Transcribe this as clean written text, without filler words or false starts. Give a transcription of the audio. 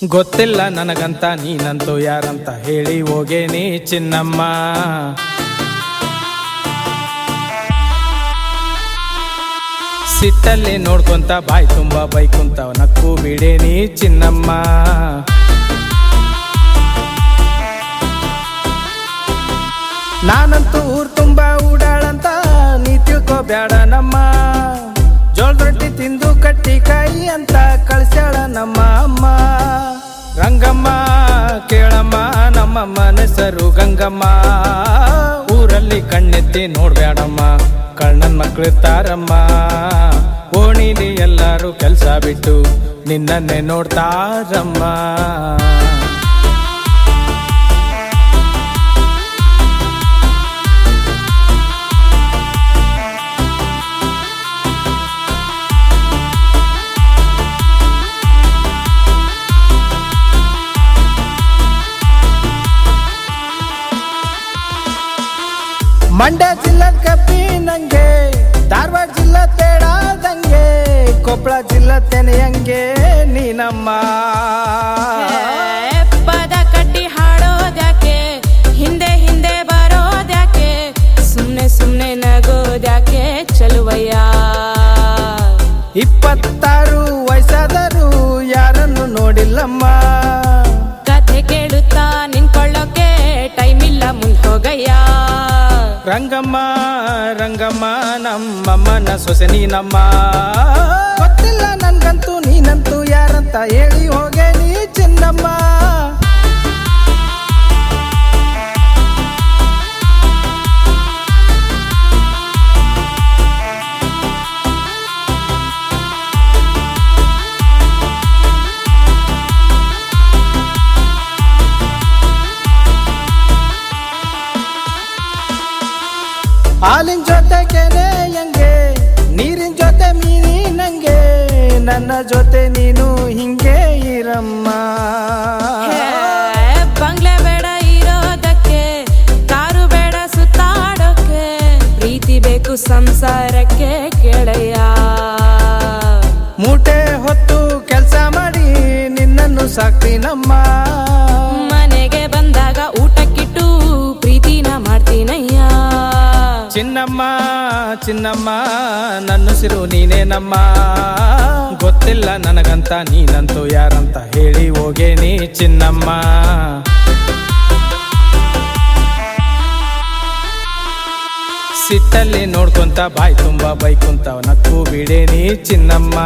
ಗೊತ್ತಿಲ್ಲ ನನಗಂತ ನೀನಂತೂ ಯಾರಂತ ಹೇಳಿ ಹೋಗೇನಿ ಚಿನ್ನಮ್ಮ. ಸಿಟ್ಟಲ್ಲಿ ನೋಡ್ಕೊಂತ ಬಾಯ್ ತುಂಬ ಬೈಕುಂತ ನಕ್ಕು ಬಿಡೇನಿ ಚಿನ್ನಮ್ಮ. ನಾನಂತೂ ಊರ್ ತುಂಬ ಊಡಾಳಂತ ನೀ ತಿಳ್ಕೋಬ್ಯಾಡ ನಮ್ಮ. ಜೋಳದ ರೊಟ್ಟಿ ತಿಂದು ಕಟ್ಟಿ ಕಾಯಿ ಅಂತ ಕಳ್ಸ್ಯಾಳ ನಮ್ಮ ಅಮ್ಮ. ರಂಗಮ್ಮ ಕೇಳಮ್ಮ ನಮ್ಮಮ್ಮನ ಹೆಸರು ಗಂಗಮ್ಮ. ಊರಲ್ಲಿ ಕಣ್ಣೆತ್ತಿ ನೋಡ್ಬ್ಯಾಡಮ್ಮ, ಕಣ್ಣನ್ ಮಕ್ಳಿರ್ತಾರಮ್ಮ. ಓಣಿಲಿ ಎಲ್ಲಾರು ಕೆಲ್ಸ ಬಿಟ್ಟು ನಿನ್ನನ್ನೇ ನೋಡ್ತಾರಮ್ಮ. ಮಂಡ್ಯ ಜಿಲ್ಲಾ ಕಪ್ಪಿ ನಂಗೆ, ಧಾರವಾಡ ಜಿಲ್ಲಾ ತೇಡಾದಂಗೆ, ಕೊಪ್ಪಳ ಜಿಲ್ಲಾ ತೆನೆಯಂಗೆ ನೀನಮ್ಮ. ಪದ ಕಟ್ಟಿ ಹಾಡೋದ್ಯಾಕೆ, ಹಿಂದೆ ಹಿಂದೆ ಬರೋದ್ಯಾಕೆ, ಸುಮ್ನೆ ಸುಮ್ನೆ ನಗೋದ್ಯಾಕೆ ಚಲುವಯ್ಯ. 26 ವಯಸ್ಸಾದರೂ ಯಾರನ್ನು ನೋಡಿಲ್ಲಮ್ಮ. ಕಥೆ ಕೇಳುತ್ತಾ ನಿನ್ಕೊಳ್ಳೋಕೆ ಟೈಮ್ ಇಲ್ಲ, ಮುಂದ್ ಹೋಗಯ್ಯ. ರಂಗಮ್ಮ ರಂಗಮ್ಮ ನಮ್ಮಮ್ಮನ ಸೊಸೆ ನೀನಮ್ಮ. ಗೊತ್ತಿಲ್ಲ ನನ್ಗಂತೂ ನೀನಂತೂ ಯಾರಂತ ಹೇಳಿ ಹೋಗೆ ನೀ ಚಿನ್ನಮ್ಮ. ಹಾಲಿನ ಜೊತೆ ಕೆನೆ ಹೆಂಗೆ, ನೀರಿನ ಜೊತೆ ಮೀನಿ ನಂಗೆ, ನನ್ನ ಜೊತೆ ನೀನು ಹಿಂಗೆ ಇರಮ್ಮ. ಬಂಗ್ಲೆ ಬೇಡ ಇರೋದಕ್ಕೆ, ಕಾರು ಬೇಡ ಸುತ್ತಾಡೋಕೆ, ಪ್ರೀತಿ ಬೇಕು ಸಂಸಾರಕ್ಕೆ ಕೇಳಯ್ಯ. ಮೂಟೆ ಹೊತ್ತು ಕೆಲಸ ಮಾಡಿ ನಿನ್ನನ್ನು ಸಾಕ್ತೀನಮ್ಮ. ಮನೆಗೆ ಬಂದಾಗ ಊಟಕ್ಕಿಟ್ಟು ಪ್ರೀತಿನ ಮಾಡ್ತೀನಯ್ಯ. ಚಿನ್ನಮ್ಮ ಚಿನ್ನಮ್ಮ ನನ್ನುಸಿರು ನೀನೇನಮ್ಮ. ಗೊತ್ತಿಲ್ಲ ನನಗಂತ ನೀನಂತೂ ಯಾರಂತ ಹೇಳಿ ಹೋಗೇನಿ ಚಿನ್ನಮ್ಮ. ಸಿಟ್ಟಲ್ಲಿ ನೋಡ್ಕೊಂತ ಬಾಯ್ ತುಂಬ ಬೈಕುಂತ ನಕ್ಕು ಬಿಡೇನಿ ಚಿನ್ನಮ್ಮ.